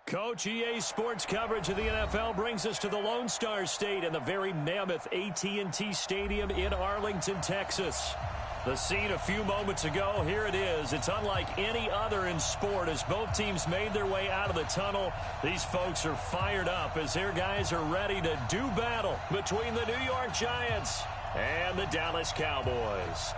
Coach, EA Sports coverage of the NFL brings us to the Lone Star State and the very mammoth AT&T Stadium in Arlington, Texas. The scene a few moments ago, here it is. It's unlike any other in sport as both teams made their way out of the tunnel. These folks are fired up as their guys are ready to do battle between the New York Giants and the Dallas Cowboys.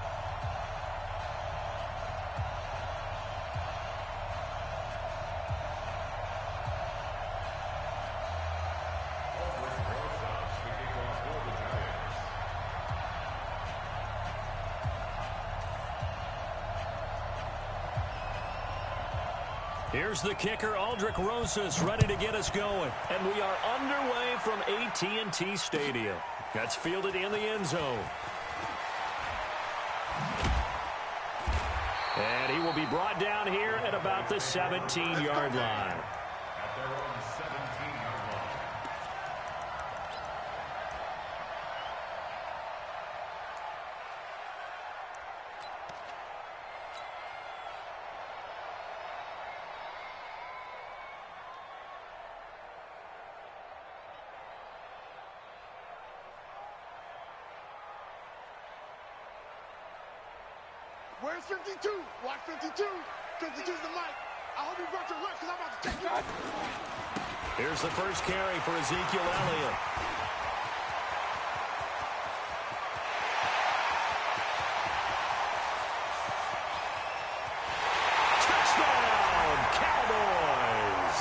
Here's the kicker, Aldrich Rosas, ready to get us going. And we are underway from AT&T Stadium. That's fielded in the end zone. And he will be brought down here at about the 17-yard line. At their own 17-yard line. Where's 52? Watch 52. 52's the mic. I hope you brought your lunch because I'm about to take it. Here's the first carry for Ezekiel Elliott. Touchdown, Cowboys!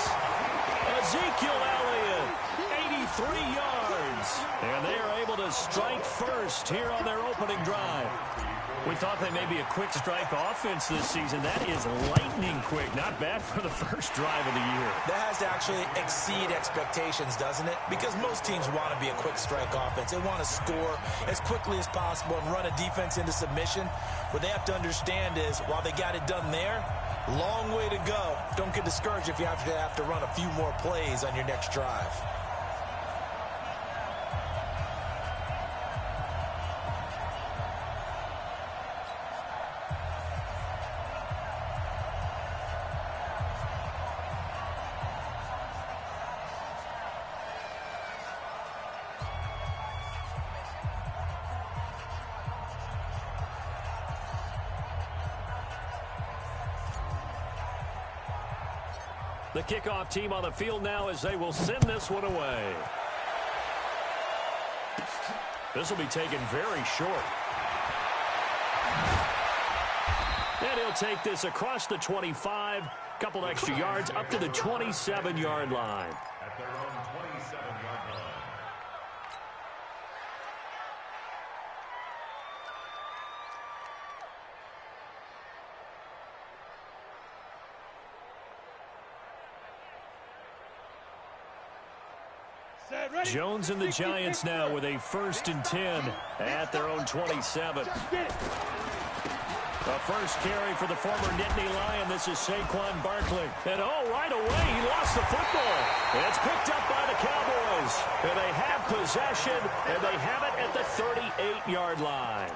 Ezekiel Elliott, 83 yards. And they are able to strike first here on their opening drive. We thought they may be a quick strike offense this season. That is lightning quick. Not bad for the first drive of the year. That has to actually exceed expectations, doesn't it? Because most teams want to be a quick strike offense. They want to score as quickly as possible and run a defense into submission. What they have to understand is, while they got it done there, long way to go. Don't get discouraged if you have to run a few more plays on your next drive. The kickoff team on the field now as they will send this one away. This will be taken very short. And he'll take this across the 25, couple extra yards up to the 27-yard line. At their own 27-yard line. Jones and the Giants now with a 1st and 10 at their own 27. The first carry for the former Nittany Lion. This is Saquon Barkley. And right away, he lost the football. And it's picked up by the Cowboys. And they have possession, and they have it at the 38-yard line.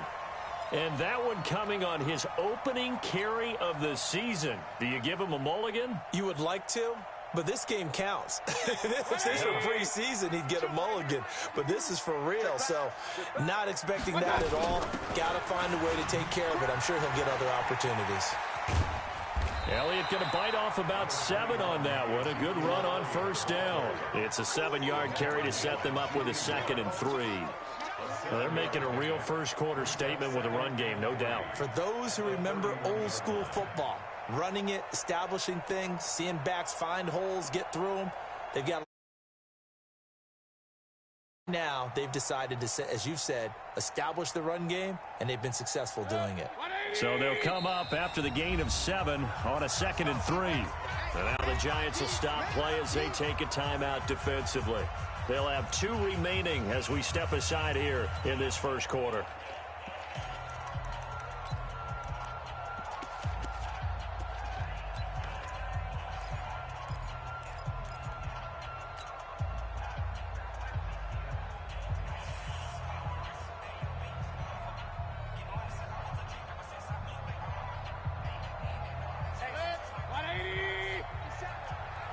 And that one coming on his opening carry of the season. Do you give him a mulligan? You would like to? But this game counts. If this were preseason, he'd get a mulligan. But this is for real, so not expecting that at all. Got to find a way to take care of it. I'm sure he'll get other opportunities. Elliott going to bite off about 7 on that one. A good run on first down. It's a 7-yard carry to set them up with a 2nd and 3. Well, they're making a real first-quarter statement with a run game, no doubt. For those who remember old-school football, running it, establishing things, seeing backs find holes, get through them. They've got now they've decided to, as you've said, establish the run game, and they've been successful doing it. So they'll come up after the gain of 7 on a 2nd and 3. And now the Giants will stop play as they take a timeout defensively. They'll have 2 remaining as we step aside here in this first quarter.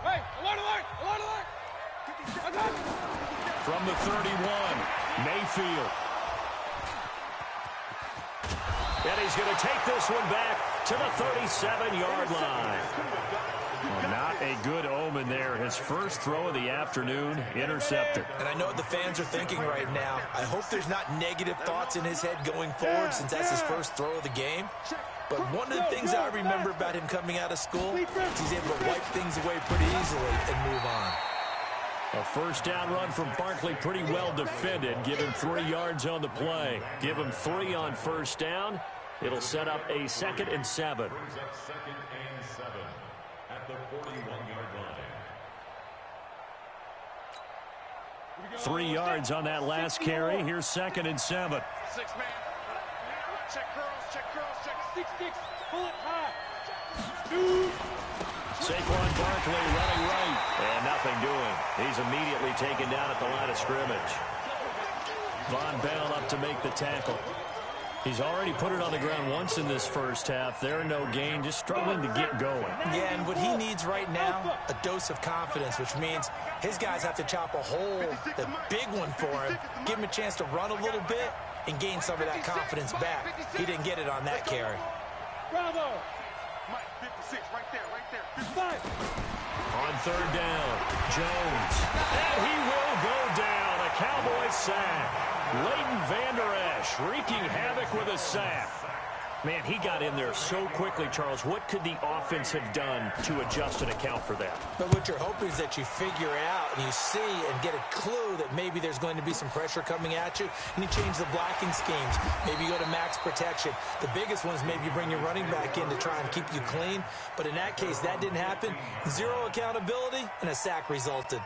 Hey, alert, alert! From the 31, Mayfield. And he's going to take this one back to the 37-yard line. Well, not a good omen there. His first throw of the afternoon, intercepted. And I know what the fans are thinking right now. I hope there's not negative thoughts in his head going forward since that's his first throw of the game. But one of the things I remember about him coming out of school is he's able to wipe things away pretty easily and move on. A first down run from Barkley, pretty well defended. Give him 3 yards on the play. Give him 3 on first down. It'll set up a 2nd and 7. Brings up 2nd and 7 at the 41-yard line. 3 yards on that last carry. Here's 2nd and 7. 6 man. Check girls, check 6-6. Pull it high. Saquon Barkley running right. And nothing doing. He's immediately taken down at the line of scrimmage. Von Bell up to make the tackle. He's already put it on the ground once in this first half. There, no gain, just struggling to get going. Yeah, and what he needs right now, a dose of confidence, which means his guys have to chop a hole, the big one for him, give him a chance to run a little bit and gain some of that confidence back. He didn't get it on that carry. Bravo. Mike, 56, right there. 55. On third down, Jones. And he will go down. A Cowboys sack. Leighton Vander Esch wreaking havoc with a sack. Man, he got in there so quickly, Charles. What could the offense have done to adjust and account for that? But what you're hoping is that you figure out and you see and get a clue that maybe there's going to be some pressure coming at you, and you change the blocking schemes. Maybe you go to max protection. The biggest one is maybe you bring your running back in to try and keep you clean. But in that case, that didn't happen. 0 accountability, and a sack resulted.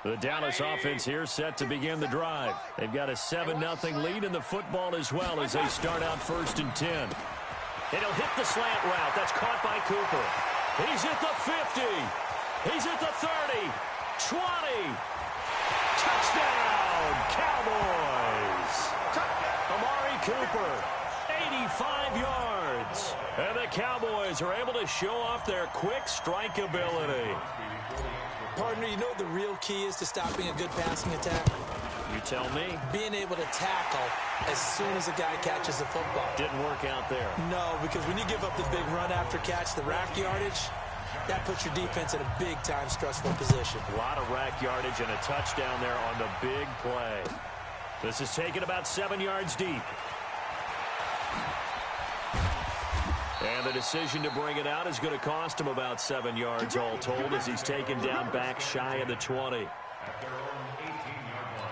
The Dallas offense here set to begin the drive. They've got a 7-0 lead in the football as well as they start out 1st and 10. And he'll hit the slant route. That's caught by Cooper. He's at the 50. He's at the 30. 20. Touchdown, Cowboys. Amari Cooper, 85 yards. And the Cowboys are able to show off their quick strike ability. Partner, you know what the real key is to stopping a good passing attack? You tell me. Being able to tackle as soon as a guy catches the football. Didn't work out there. No, because when you give up the big run after catch, the rack yardage, that puts your defense in a big-time stressful position. A lot of rack yardage and a touchdown there on the big play. This is taken about 7 yards deep. And the decision to bring it out is going to cost him about 7 yards all told as he's taken down back shy of the 20. At their own 18-yard line.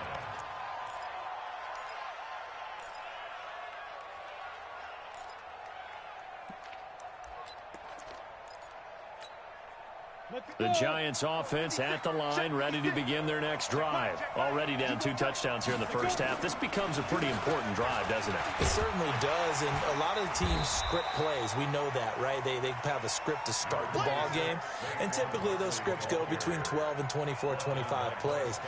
The Giants offense at the line, ready to begin their next drive. Already down 2 touchdowns here in the first half. This becomes a pretty important drive, doesn't it? It certainly does, and a lot of the teams script plays. We know that, right? They have a script to start the ball game, and typically those scripts go between 12 and 24, 25 plays.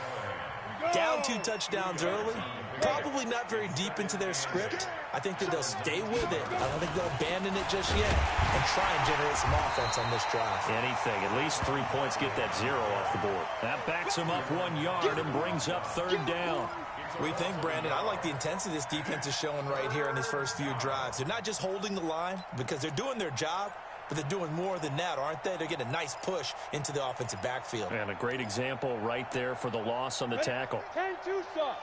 Down 2 touchdowns early, probably not very deep into their script. I think that they'll stay with it. I don't think they'll abandon it just yet and try and generate some offense on this drive. Anything. At least 3 points, get that 0 off the board. That backs him up 1 yard and brings up third down. What do you think, Brandon? I like the intensity this defense is showing right here in these first few drives. They're not just holding the line because they're doing their job, but they're doing more than that, aren't they? They're getting a nice push into the offensive backfield. And a great example right there for the loss on the tackle. 10-2 stop.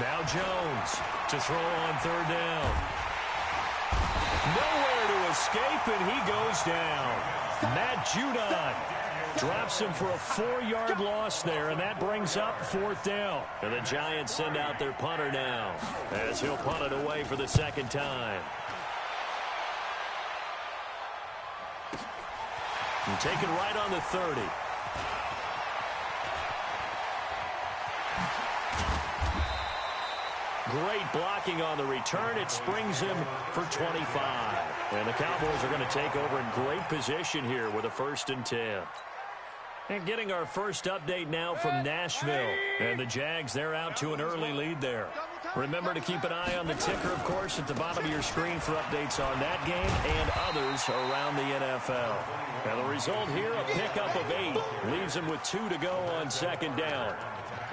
Now Jones to throw on third down. Nowhere to escape, and he goes down. Matt Judon drops him for a 4-yard loss there, and that brings up 4th down. And the Giants send out their punter now as he'll punt it away for the 2nd time. And taken right on the 30. great blocking on the return. It springs him for 25. And the Cowboys are going to take over in great position here with a 1st and 10. And getting our first update now from Nashville. And the Jags, they're out to an early lead there. Remember to keep an eye on the ticker, of course, at the bottom of your screen for updates on that game and others around the NFL. And the result here, a pickup of 8. Leaves them with 2 to go on 2nd down.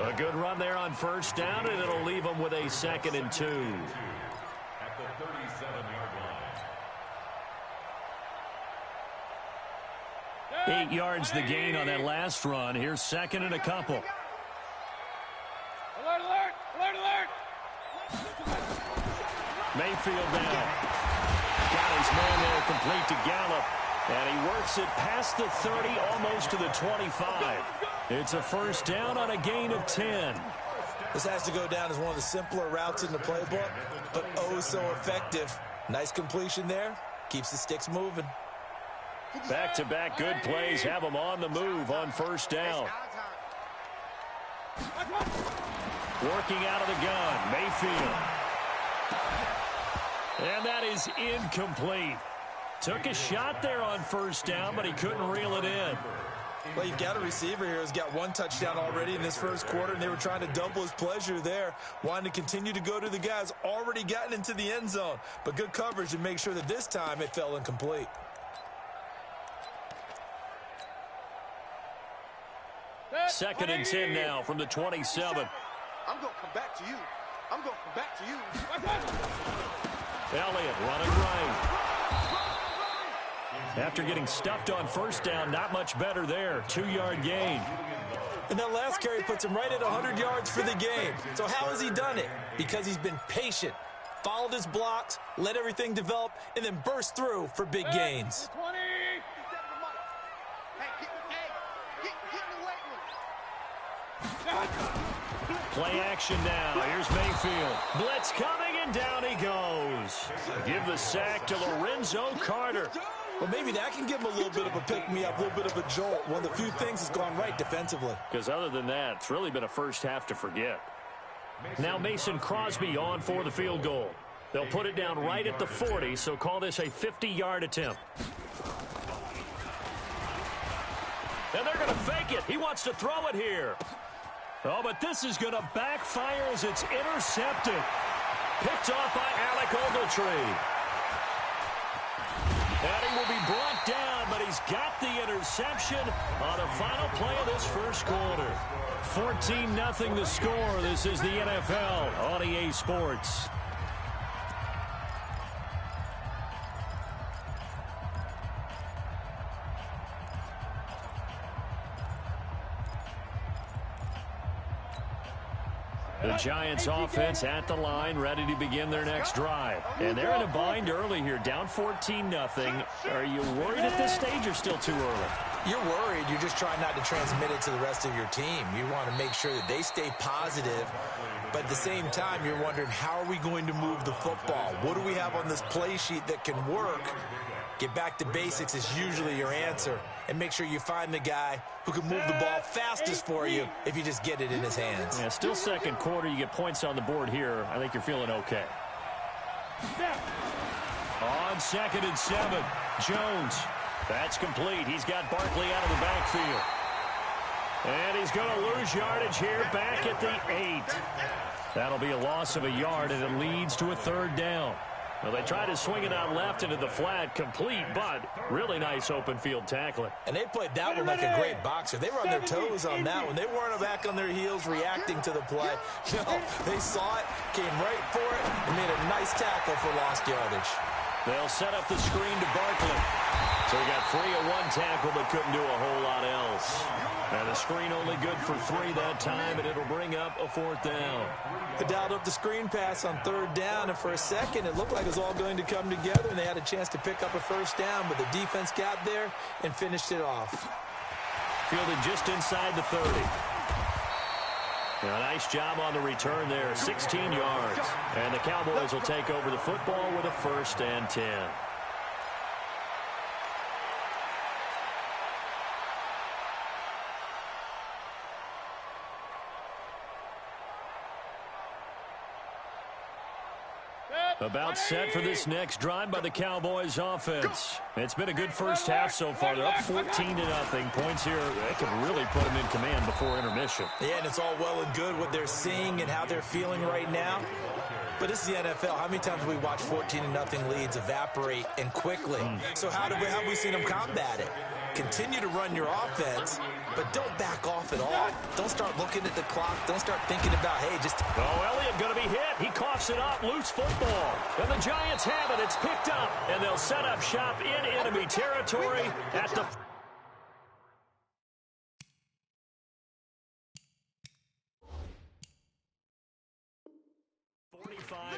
A good run there on 1st down, and it'll leave them with a 2nd and 2. At the 37-yard line. 8 yards the gain on that last run. Here's 2nd and a couple. Alert, alert, alert, alert. Mayfield down. Got his man there complete to Gallup. And he works it past the 30, almost to the 25. It's a 1st down on a gain of 10. This has to go down as one of the simpler routes in the playbook, but oh so effective. Nice completion there. Keeps the sticks moving. Back-to-back good plays have them on the move on 1st down. Working out of the gun, Mayfield. And that is incomplete. Took a shot there on 1st down, but he couldn't reel it in. Well, you've got a receiver here who's got 1 touchdown already in this 1st quarter, and they were trying to double his pleasure there, wanting to continue to go to the guys already gotten into the end zone. But good coverage to make sure that this time it fell incomplete. Second and 10 now from the 27. I'm going to come back to you. I'm going to come back to you. Elliott running right. After getting stuffed on 1st down, not much better there. 2-yard gain. And that last carry puts him right at 100 yards for the game. So how has he done it? Because he's been patient, followed his blocks, let everything develop, and then burst through for big gains. 20. Play action now. Here's Mayfield. Blitz coming, and down he goes. Give the sack to Lorenzo Carter. Well, maybe that can give him a little bit of a pick-me-up, a little bit of a jolt. One of the few things that's gone right defensively. Because other than that, it's really been a 1st half to forget. Now Mason Crosby on for the field goal. They'll put it down right at the 40, so call this a 50-yard attempt. And they're going to fake it. He wants to throw it here. Oh, but this is going to backfire as it's intercepted. Picked off by Alec Ogletree. And he will be brought down, but he's got the interception on the final play of this 1st quarter. 14-0 the score. This is the NFL on EA Sports. The Giants offense at the line, ready to begin their next drive. And they're in a bind early here, down 14-0. Are you worried at this stage or still too early? You're worried. You're just trying not to transmit it to the rest of your team. You want to make sure that they stay positive. But at the same time, you're wondering, how are we going to move the football? What do we have on this play sheet that can work? Get back to basics is usually your answer. And make sure you find the guy who can move the ball fastest for you if you just get it in his hands. Yeah, still 2nd quarter. You get points on the board here. I think you're feeling okay. On 2nd and 7, Jones. That's complete. He's got Barkley out of the backfield. And he's going to lose yardage here back at the 8. That'll be a loss of a yard, and it leads to a 3rd down. Well, they tried to swing it out left into the flat, complete, but really nice open field tackling. And they played that one like a great boxer. They were on their toes on that one. They weren't back on their heels reacting to the play. No, they saw it, came right for it, and made a nice tackle for lost yardage. They'll set up the screen to Barkley. So he got free of 1 tackle, but couldn't do a whole lot else. And the screen only good for 3 that time, and it'll bring up a 4th down. They dialed up the screen pass on 3rd down, and for a second it looked like it was all going to come together, and they had a chance to pick up a 1st down, but the defense got there and finished it off. Fielded just inside the 30. A nice job on the return there, 16 yards. And the Cowboys will take over the football with a 1st and 10. About set for this next drive by the Cowboys offense. It's been a good first half so far. They're up 14-0. Points here, they could really put them in command before intermission. Yeah, and it's all well and good what they're seeing and how they're feeling right now. But this is the NFL. How many times have we watched 14-0 leads evaporate and quickly? So how have we seen them combat it? Continue to run your offense, but don't back off at all. Don't start looking at the clock. Don't start thinking about, hey, just... Oh, Elliott going to be hit. He coughs it up. Loose football. And the Giants have it. It's picked up. And they'll set up shop in enemy territory at the...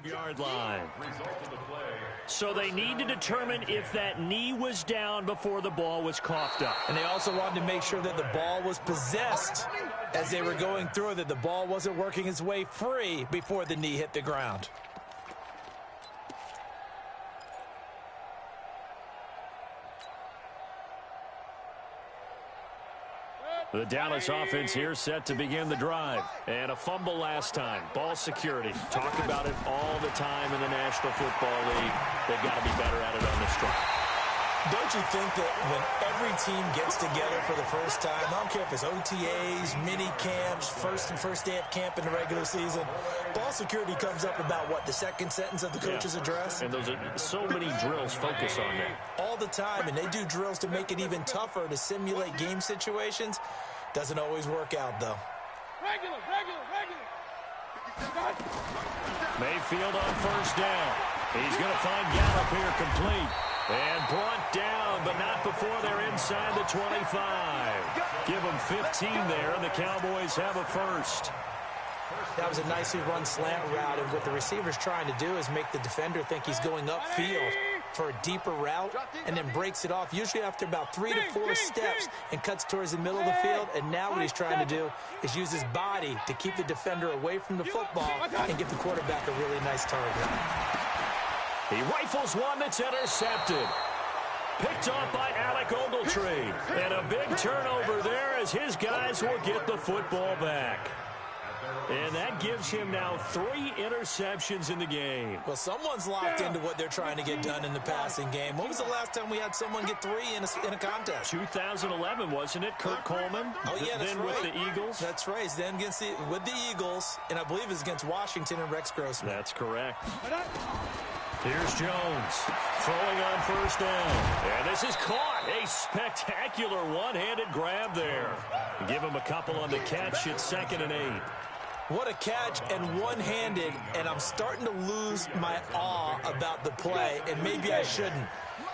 yard line. So they need to determine if that knee was down before the ball was coughed up. And they also wanted to make sure that the ball was possessed as they were going through, that the ball wasn't working its way free before the knee hit the ground. The Dallas offense here set to begin the drive. And a fumble last time. Ball security. Talk about it all the time in the National Football League. They've got to be better at it on this drive. Don't you think that when every team gets together for the first time, I don't care if it's OTAs, mini camps, first day of camp in the regular season, ball security comes up about, what, the second sentence of the coach's address? And those are so many drills focus on that. All the time, and they do drills to make it even tougher to simulate game situations. Doesn't always work out, though. Regular. Mayfield on first down. He's going to find Gallup here complete. And brought down, but not before they're inside the 25. Give them 15 there, and the Cowboys have a first. That was a nicely run slant route, and what the receiver's trying to do is make the defender think he's going upfield for a deeper route, and then breaks it off, usually after about 3 to 4 steps, and cuts towards the middle of the field. And now what he's trying to do is use his body to keep the defender away from the football and give the quarterback a really nice target. He rifles one that's intercepted. Picked off by Alec Ogletree. And a big turnover there as his guys will get the football back. And that gives him now 3 interceptions in the game. Well, someone's locked into what they're trying to get done in the passing game. When was the last time we had someone get 3 in a contest? 2011, wasn't it? Kurt Coleman? Oh, yeah, that's then right. With the Eagles? That's right. Then with the Eagles, and I believe it's against Washington and Rex Grossman. That's correct. Here's Jones throwing on first down. And this is caught. A spectacular one-handed grab there. Give him a couple on the catch. It's 2nd and 8. What a catch, and one-handed, and I'm starting to lose my awe about the play, and maybe I shouldn't.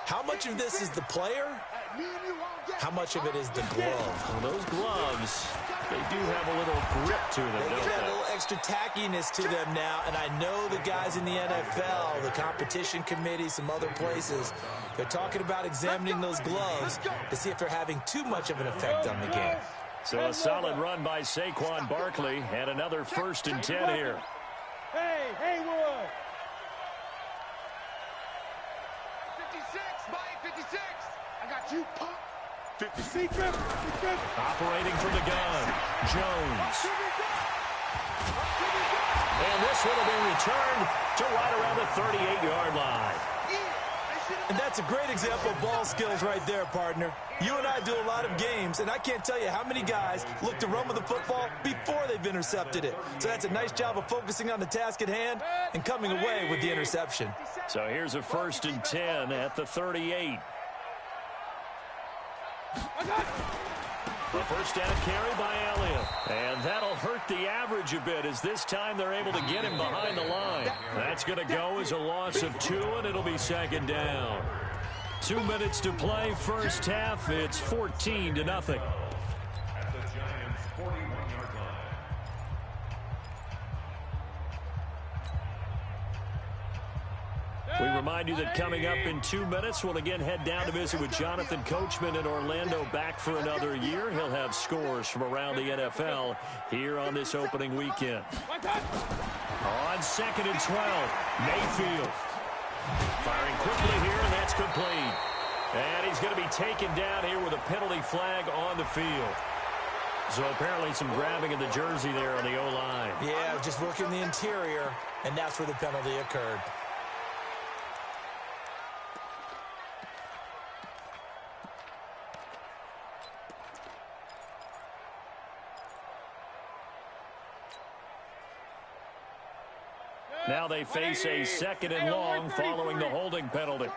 How much of this is the player? How much of it is the glove? Well, those gloves, they do have a little grip to them, don't They got they? a little extra tackiness to them now, and I know the guys in the NFL, the competition committee, some other places, they're talking about examining those gloves to see if they're having too much of an effect on the game. So a solid run by Saquon Barkley, and another 1st and 10 here. Hey, Haywood. 56, Mike, 56. I got you, punk. 50. Operating from the gun, Jones. And this one will be returned to right around the 38-yard line. And that's a great example of ball skills right there, partner. You and I do a lot of games, and I can't tell you how many guys look to run with the football before they've intercepted it. So that's a nice job of focusing on the task at hand and coming away with the interception. So here's a 1st and 10 at the 38. The first down carry by Elliott. And that'll hurt the average a bit as this time they're able to get him behind the line. That's going to go as a loss of 2, and it'll be 2nd down. 2 minutes to play, first half. It's 14-0. At the Giants' 41-yard line. We remind you that coming up in 2 minutes, we'll again head down to visit with Jonathan Coachman in Orlando, back for another year. He'll have scores from around the NFL here on this opening weekend. On 2nd and 12, Mayfield. Firing quickly here, and that's complete. And he's going to be taken down here with a penalty flag on the field. So apparently some grabbing of the jersey there on the O-line. Yeah, just working the interior, and that's where the penalty occurred. Now they face a second and long following the holding penalty.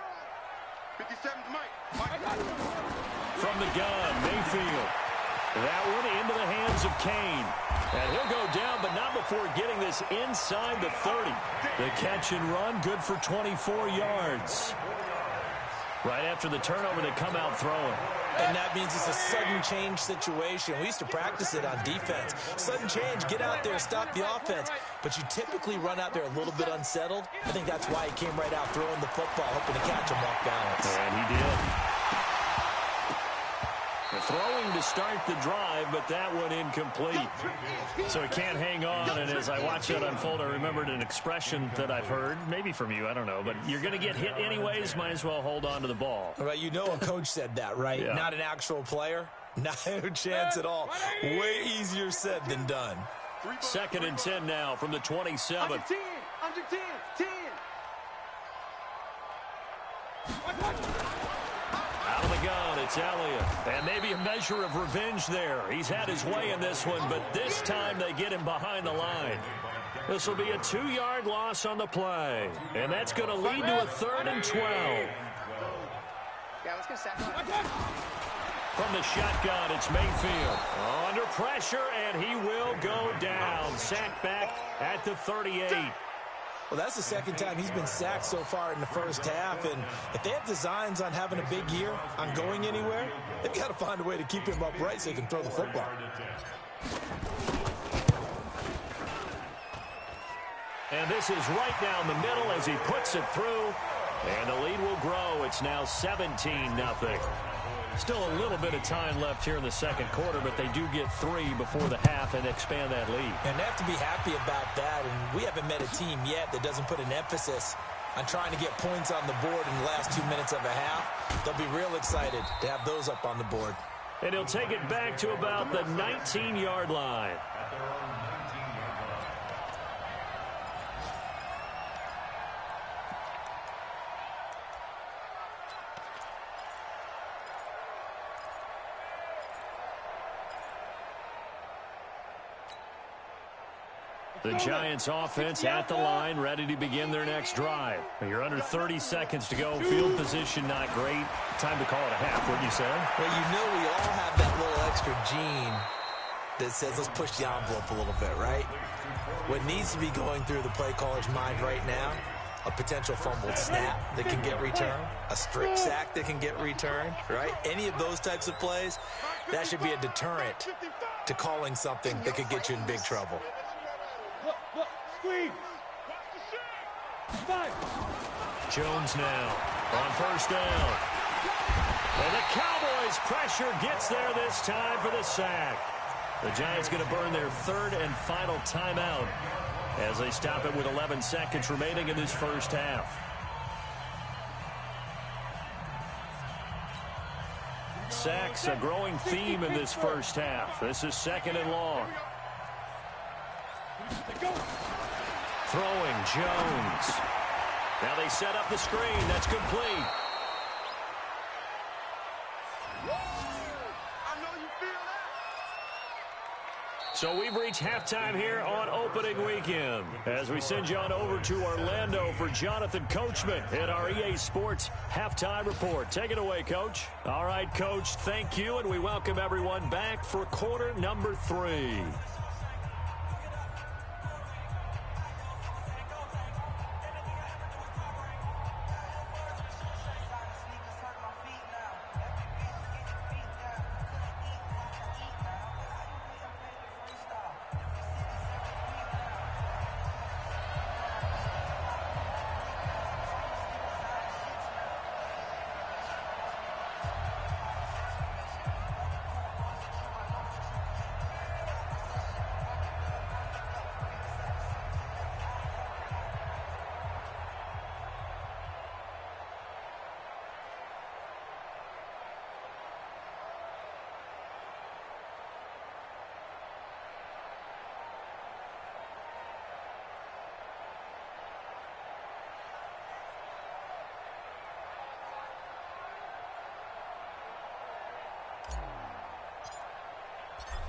57 Mike. From the gun, Mayfield. That one into the hands of Kane. And he'll go down, but not before getting this inside the 30. The catch and run, good for 24 yards. Right after the turnover, they come out throwing. And that means it's a sudden change situation. We used to practice it on defense. Sudden change, get out there, stop the offense. But you typically run out there a little bit unsettled. I think that's why he came right out throwing the football, hoping to catch him off balance. And he did. The throwing to start the drive, but that one incomplete. So he can't hang on, and as I watch that unfold, I remembered an expression that I've heard, maybe from you, I don't know, but you're going to get hit anyways, might as well hold on to the ball. Right, you know a coach said that, right? Yeah. Not an actual player. No chance at all. Way easier said than done. 2nd and 10 now from the 27. Under 10. Under 10. 10. Out of the gun, it's Elliott. And maybe a measure of revenge there. He's had his way in this one, but this time they get him behind the line. This will be a 2-yard loss on the play. And that's going to lead to a 3rd and 12. Yeah, let's get sacked. From the shotgun, it's Mayfield. Under pressure, and he will go down. Sacked back at the 38. Well, that's the second time he's been sacked so far in the first half, and if they have designs on having a big year, on going anywhere, they've got to find a way to keep him upright so he can throw the football. And this is right down the middle as he puts it through, and the lead will grow. It's now 17-0. Still a little bit of time left here in the second quarter, but they do get 3 before the half and expand that lead. And they have to be happy about that, and we haven't met a team yet that doesn't put an emphasis on trying to get points on the board in the last 2 minutes of a half. They'll be real excited to have those up on the board. And he'll take it back to about the 19-yard line. The Giants offense at the line, ready to begin their next drive. You're under 30 seconds to go. Field position not great. Time to call it a half, wouldn't you say? Well, you know we all have that little extra gene that says let's push the envelope a little bit, right? What needs to be going through the play caller's mind right now, a potential fumbled snap that can get returned, a strip sack that can get returned, right? Any of those types of plays, that should be a deterrent to calling something that could get you in big trouble. Jones now on first down. And the Cowboys pressure gets there this time for the sack. The Giants going to burn their 3rd and final timeout as they stop it with 11 seconds remaining in this first half. Sacks, a growing theme in this first half. This is 2nd and long. Throwing, Jones. Now they set up the screen. That's complete. I know you feel that. So we've reached halftime here on opening weekend as we send you on over to Orlando for Jonathan Coachman in our EA Sports Halftime Report. Take it away, Coach. All right, Coach, thank you, and we welcome everyone back for quarter number 3.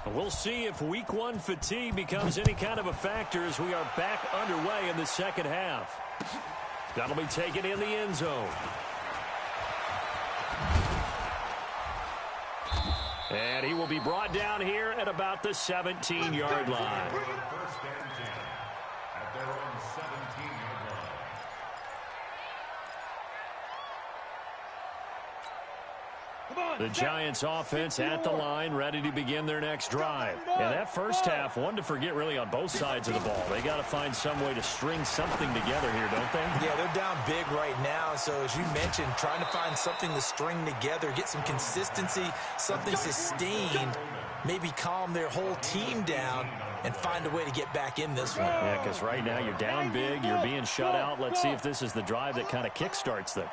We'll see if week one fatigue becomes any kind of a factor as we are back underway in the second half. That'll be taken in the end zone. And he will be brought down here at about the 17-yard line. First and 10 at their own 17-yard line. The Giants offense at the line, ready to begin their next drive. And that first half, one to forget really on both sides of the ball. They got to find some way to string something together here, don't they? Yeah, they're down big right now. So as you mentioned, trying to find something to string together, get some consistency, something sustained, maybe calm their whole team down and find a way to get back in this one. Yeah, because right now you're down big, you're being shut out. Let's see if this is the drive that kind of kickstarts them.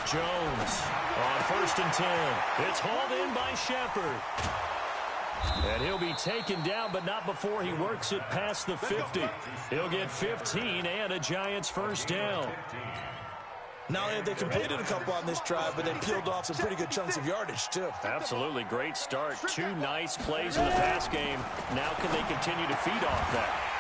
Jones on 1st and 10. It's hauled in by Shepard. And he'll be taken down, but not before he works it past the 50. He'll get 15 and a Giants first down. Not only have they completed a couple on this drive, but they peeled off some pretty good chunks of yardage, too. Absolutely great start. 2 nice plays in the pass game. Now can they continue to feed off that?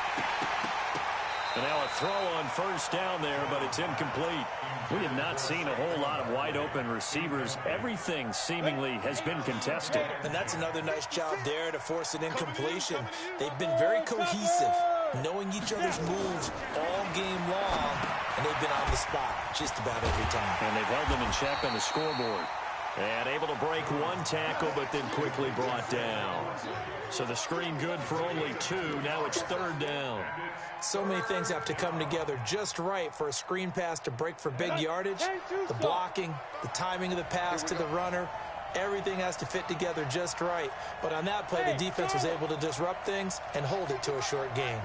And now a throw on 1st down there, but it's incomplete. We have not seen a whole lot of wide-open receivers. Everything seemingly has been contested. And that's another nice job there to force an incompletion. They've been very cohesive, knowing each other's moves all game long, and they've been on the spot just about every time. And they've held them in check on the scoreboard. And able to break 1 tackle, but then quickly brought down. So the screen good for only 2. Now it's 3rd down. So many things have to come together just right for a screen pass to break for big yardage. The blocking, the timing of the pass to the runner, everything has to fit together just right. But on that play, the defense was able to disrupt things and hold it to a short gain.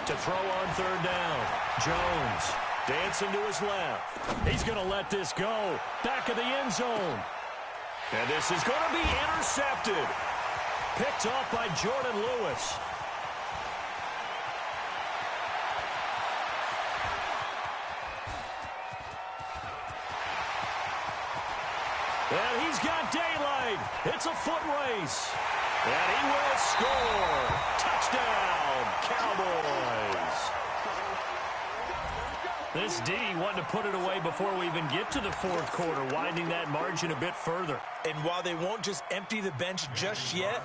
To throw on 3rd down, Jones dancing to his left. He's going to let this go. Back of the end zone. And this is going to be intercepted. Picked off by Jordan Lewis. And he's got daylight. It's a foot race. And he will score. Touchdown, Cowboys. This D wanted to put it away before we even get to the 4th quarter, widening that margin a bit further. And while they won't just empty the bench just yet,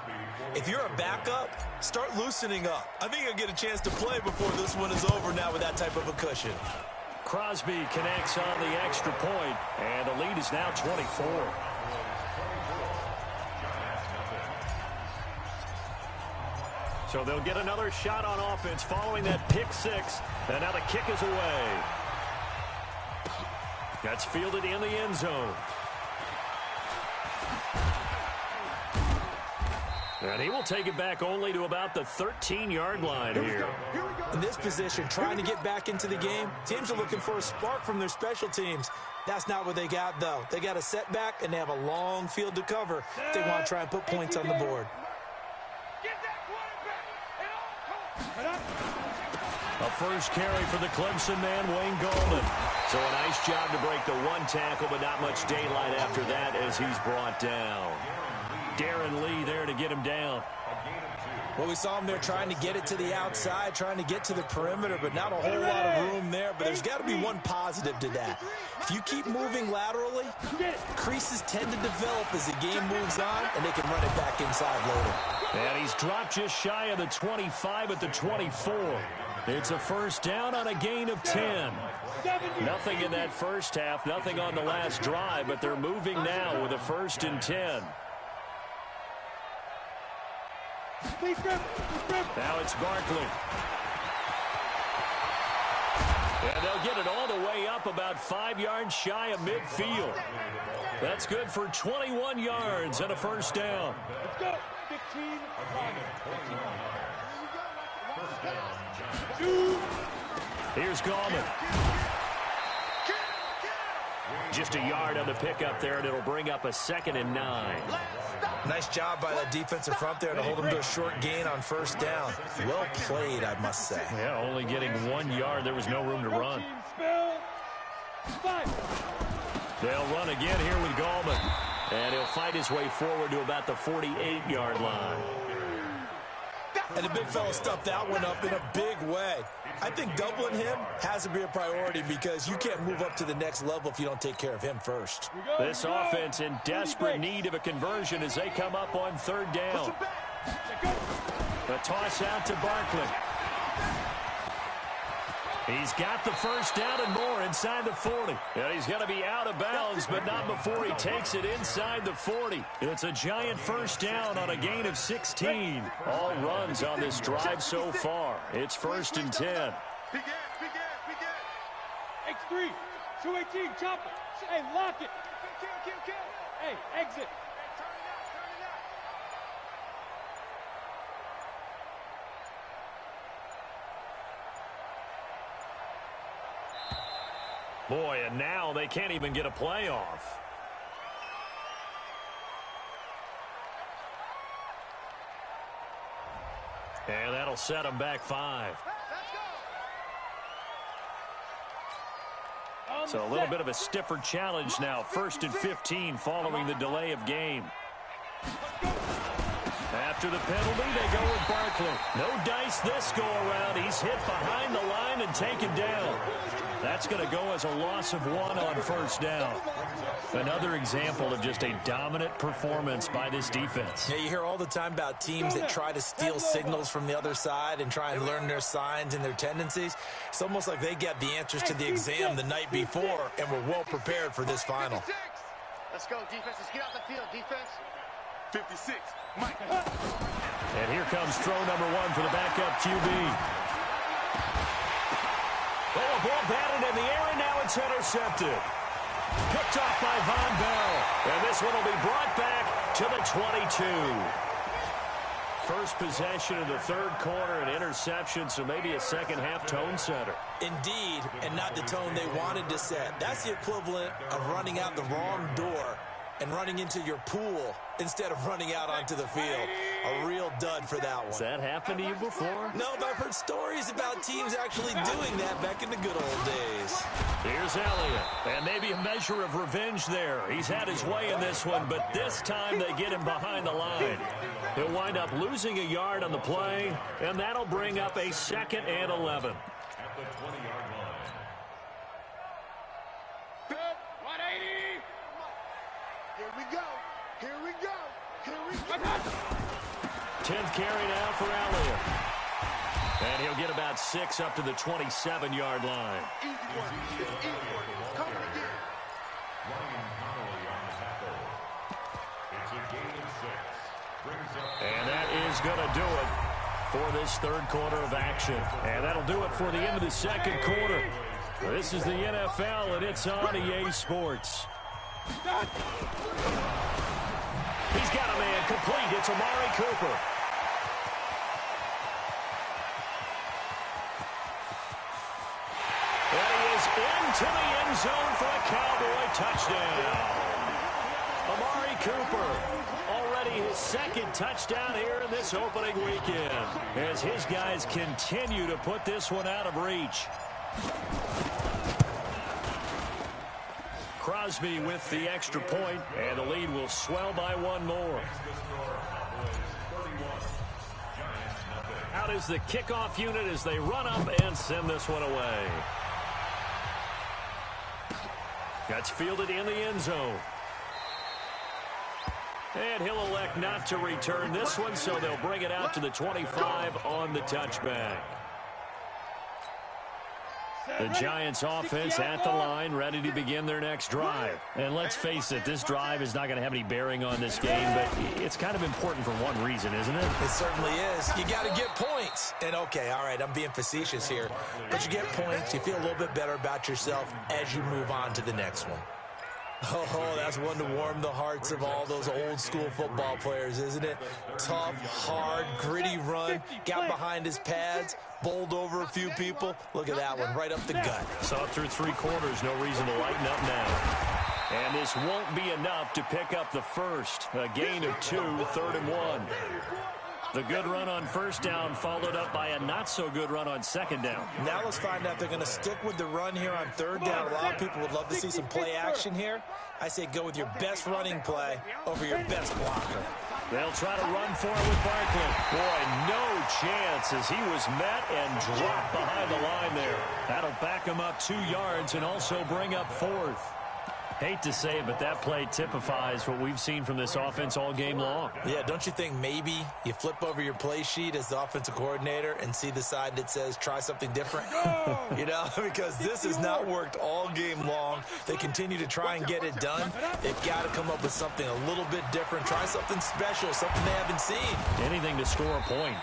if you're a backup, start loosening up. I think you'll get a chance to play before this one is over now with that type of a cushion. Crosby connects on the extra point, and the lead is now 24. So they'll get another shot on offense following that pick 6, and now the kick is away. That's fielded in the end zone. And he will take it back only to about the 13-yard line here. In this position, trying to get back into the game, teams are looking for a spark from their special teams. That's not what they got, though. They got a setback, and they have a long field to cover if they want to try and put points on the board. A first carry for the Clemson man, Wayne Gallman. So a nice job to break the 1 tackle, but not much daylight after that as he's brought down. Darren Lee there to get him down. Well, we saw him there trying to get it to the outside, trying to get to the perimeter, but not a whole lot of room there. But there's got to be one positive to that. If you keep moving laterally, creases tend to develop as the game moves on, and they can run it back inside later. And he's dropped just shy of the 25 at the 24. It's a first down on a gain of 10. Nothing in that first half, nothing on the last drive, but they're moving now with a 1st and 10. Now it's Barkley. And they'll get it all the way up about 5 yards shy of midfield. That's good for 21 yards and a first down. Let's go. 15. Here's Gallman. Just a yard on the pickup there, and it'll bring up a 2nd and 9. Nice job by that defensive front there to hold him to a short gain on first down. Well played, I must say. Yeah, only getting 1 yard. There was no room to run. 5. They'll run again here with Gallman. And he'll fight his way forward to about the 48-yard line. And the big fella stuffed that one up in a big way. I think doubling him has to be a priority because you can't move up to the next level if you don't take care of him first. This offense in desperate need of a conversion as they come up on third down. A toss out to Barkley. He's got the first down and more inside the 40. And he's going to be out of bounds, but not before he takes it inside the 40. It's a giant first down on a gain of 16. All runs on this drive so far. It's 1st and 10. X3, 218, chop it. Hey, lock it. Hey, exit. Boy, and now they can't even get a play off. And that'll set them back 5. So a little bit of a stiffer challenge now. 1st and 15 following the delay of game. After the penalty, they go with Barkley. No dice this go around. He's hit behind the line and taken down. That's going to go as a loss of 1 on first down. Another example of just a dominant performance by this defense. Yeah, you hear all the time about teams that try to steal signals from the other side and try and learn their signs and their tendencies. It's almost like they get the answers to the exam the night before and were well prepared for this final. Let's go, defense. Let's get out the field, defense. 56, Mike. And here comes throw number 1 for the backup QB. Oh, a ball batted in the air, and now it's intercepted. Picked off by Von Bell. And this one will be brought back to the 22. First possession of the third quarter, an interception, so maybe a second-half tone setter. Indeed, and not the tone they wanted to set. That's the equivalent of running out the wrong door and running into your pool instead of running out onto the field. A real dud for that one. Has that happened to you before? No, but I've heard stories about teams actually doing that back in the good old days. Here's Elliott, and maybe a measure of revenge there. He's had his way in this one, but this time they get him behind the line. He'll wind up losing a yard on the play, and that'll bring up a 2nd and 11. At the 20-yard line. Good. 180. Here we go. Here we go. Here we go. 10th carry now for Elliott. And he'll get about 6 up to the 27-yard line. Easy work. Easy work. Coming again. Ryan Connolly on the tackle. It's a gain of 6. Brings up. And that is going to do it for this third quarter of action. And that'll do it for the end of the second quarter. This is the NFL, and it's on EA Sports. He's got a man complete. It's Amari Cooper. And he is into the end zone for a Cowboy touchdown. Amari Cooper, already his 2nd touchdown here in this opening weekend, as his guys continue to put this one out of reach. Crosby with the extra point, and the lead will swell by 1 more. Out is the kickoff unit as they run up and send this one away. That's fielded in the end zone. And he'll elect not to return this one, so they'll bring it out to the 25 on the touchback. The Giants offense at the line, ready to begin their next drive. And let's face it, this drive is not going to have any bearing on this game, but it's kind of important for one reason, isn't it? It certainly is. You got to get points. And okay, all right, I'm being facetious here. But you get points, you feel a little bit better about yourself as you move on to the next one. Oh, that's one to warm the hearts of all those old school football players, isn't it? Tough, hard, gritty run, got behind his pads, bowled over a few people. Look at that one, right up the gut. Saw through 3 quarters, no reason to lighten up now. And this won't be enough to pick up the first. A gain of 2, 3rd and 1. The good run on first down followed up by a not-so-good run on second down. Now let's find out if they're going to stick with the run here on third down. A lot of people would love to see some play action here. I say go with your best running play over your best blocker. They'll try to run for it with Barkley. Boy, no chance as he was met and dropped behind the line there. That'll back him up 2 yards and also bring up 4th. Hate to say it, but that play typifies what we've seen from this offense all game long. Yeah, don't you think maybe you flip over your play sheet as the offensive coordinator and see the side that says try something different? You know, because this has not worked all game long. They continue to try and get it done. They've got to come up with something a little bit different. Try something special, something they haven't seen. Anything to score a point.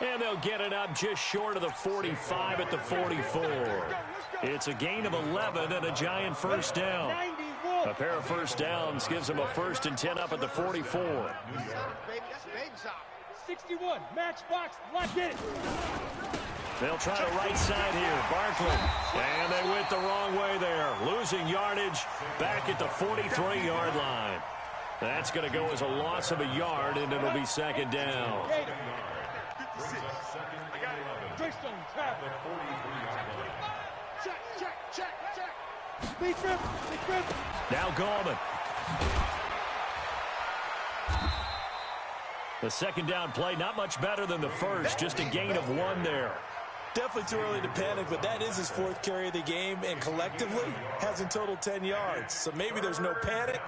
And they'll get it up just short of the 45 at the 44. It's a gain of 11 and a giant first down. A pair of first downs gives them a 1st and 10 up at the 44. 61, matchbox, lock it. They'll try the right side here. Barkley. And they went the wrong way there. Losing yardage back at the 43-yard line. That's going to go as a loss of a yard, and it'll be second down. Now Gallman. The second down play, not much better than the first, just a gain of 1 there. Definitely too early to panic, but that is his 4th carry of the game, and collectively has in total 10 yards. So maybe there's no panic,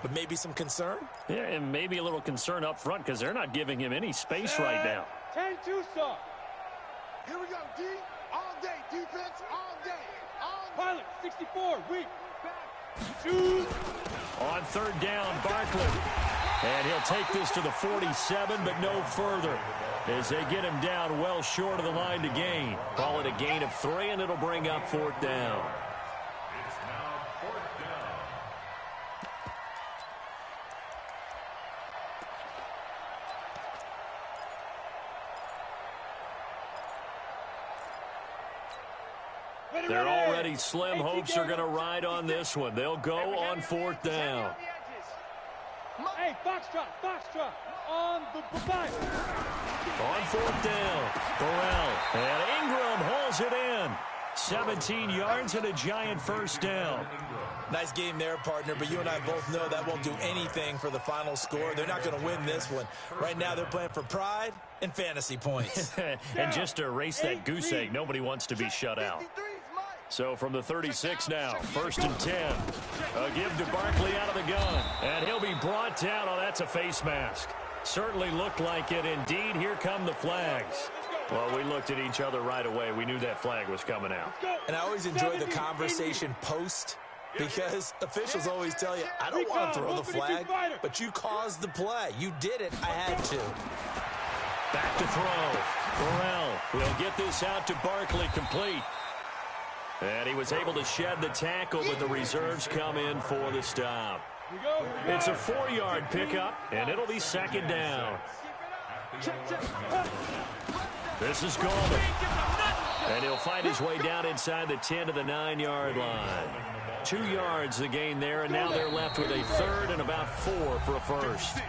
but maybe some concern. Yeah, and maybe a little concern up front because they're not giving him any space right now. 10-2 stop. Here we go, D. All day, defense, all day. Pilot, 64, weak. 2. On third down, Barkley. And he'll take this to the 47, but no further, as they get him down well short of the line to gain. Call it a gain of 3, and it'll bring up 4th down. It's now 4th down. They're already slim. Hopes are going to ride on this one. They'll go on 4th down. Hey, foxtrot, on the bye. On 4th down, Burrell. And Ingram hauls it in. 17 yards and a giant first down. Nice game there, partner, but you and I both know that won't do anything for the final score. They're not going to win this one. Right now they're playing for pride and fantasy points. And just to erase that goose egg, nobody wants to be shut out. So from the 36 now, 1st and 10. A give to Barkley out of the gun. And he'll be brought down. Oh, that's a face mask. Certainly looked like it. Indeed, here come the flags. Well, we looked at each other right away. We knew that flag was coming out. And I always enjoy the conversation post, because officials always tell you, I don't want to throw the flag, but you caused the play. You did it. I had to. Back to throw. Burrell will get this out to Barkley, complete. And he was able to shed the tackle, but the reserves come in for the stop. It's a 4-yard pickup, and it'll be second down. This is Gallman. And he'll find his way down inside the 10 to the 9-yard line. 2 yards the gain there, and now they're left with a 3rd and about 4 for a first.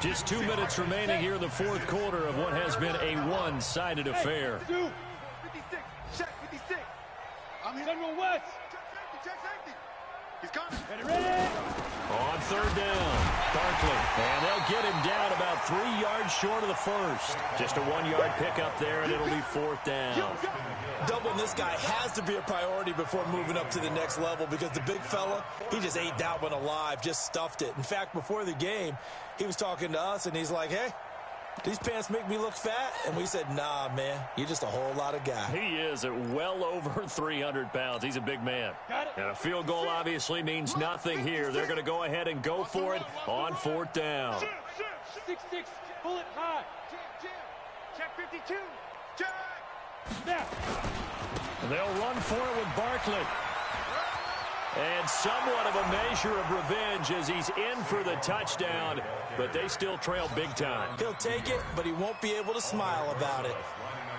Just 2 minutes remaining here in the 4th quarter of what has been a one-sided affair. 56, check 56. I'm General West. Check safety. He's coming. Ready? On 3rd down, Barkley. And they'll get him down about 3 yards short of the first. Just a 1-yard pickup there, and it'll be 4th down. Doubling this guy has to be a priority before moving up to the next level, because the big fella, he just ate that one alive, just stuffed it. In fact, before the game, he was talking to us, and he's like, hey, these pants make me look fat? And we said, nah, man, you're just a whole lot of guy. He is at well over 300 pounds. He's a big man. And a field goal obviously means nothing here. They're going to go ahead and go for it on 4th down. 6-6, pull it high. Check 52. Check. Now. They'll run for it with Barkley. And somewhat of a measure of revenge as he's in for the touchdown, but they still trail big time. He'll take it, but he won't be able to smile about it.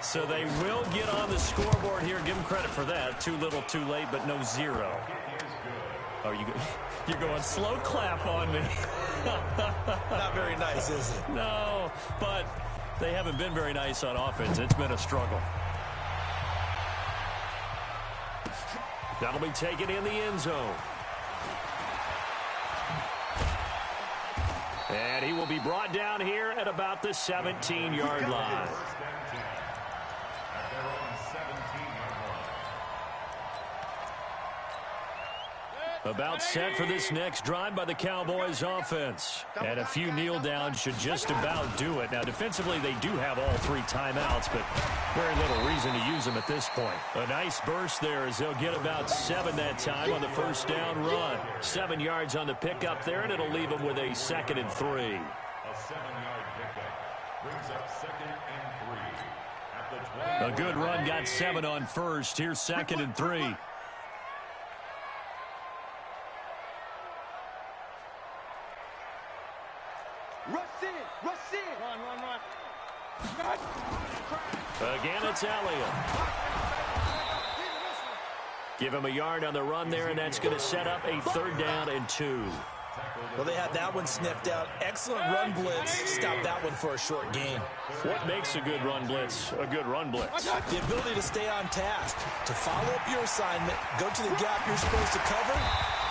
So they will get on the scoreboard here. Give him credit for that. Too little, too late, but no 0. Oh, you're going slow clap on me. Not very nice, is it? No, but They haven't been very nice on offense. It's been a struggle. That'll be taken in the end zone. And he will be brought down here at about the 17-yard line. About set for this next drive by the Cowboys offense. And a few kneel downs should just about do it. Now, defensively, they do have all 3 timeouts, but very little reason to use them at this point. A nice burst there as they'll get about 7 that time on the first down run. 7 yards on the pickup there, and it'll leave them with a 2nd and 3. A 7-yard pickup brings up 2nd and 3. At the 20. A good run got 7 on first. Here's 2nd and 3. Again, it's Elliott. Give him a yard on the run there, and that's going to set up a 3rd down and 2. Well, they had that one sniffed out. Excellent run blitz. Stop that one for a short gain. What makes a good run blitz a good run blitz? The ability to stay on task, to follow up your assignment, go to the gap you're supposed to cover,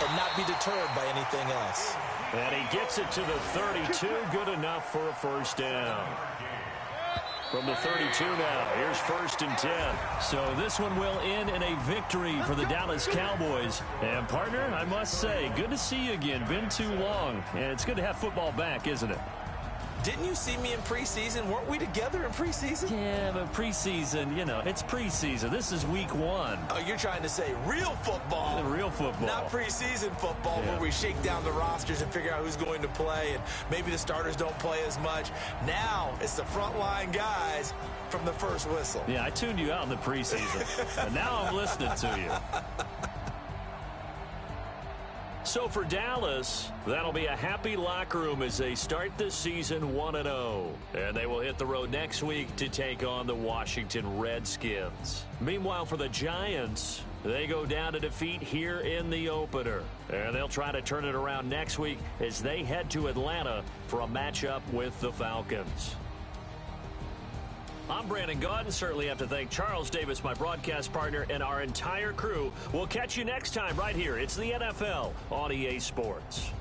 and not be deterred by anything else. And he gets it to the 32. Good enough for a first down. From the 32 now, here's 1st and 10. So this one will end in a victory for the Dallas Cowboys. And, partner, I must say, good to see you again. Been too long. And it's good to have football back, isn't it? Didn't you see me in preseason? Weren't we together in preseason? Yeah, but preseason, you know, it's preseason. This is week 1. Oh, you're trying to say real football. Real football. Not preseason football where we shake down the rosters and figure out who's going to play, and maybe the starters don't play as much. Now it's the frontline guys from the first whistle. Yeah, I tuned you out in the preseason, and now I'm listening to you. So for Dallas, that'll be a happy locker room as they start this season 1-0. And they will hit the road next week to take on the Washington Redskins. Meanwhile, for the Giants, they go down to defeat here in the opener. And they'll try to turn it around next week as they head to Atlanta for a matchup with the Falcons. I'm Brandon Gaudin. Certainly have to thank Charles Davis, my broadcast partner, and our entire crew. We'll catch you next time right here. It's the NFL on EA Sports.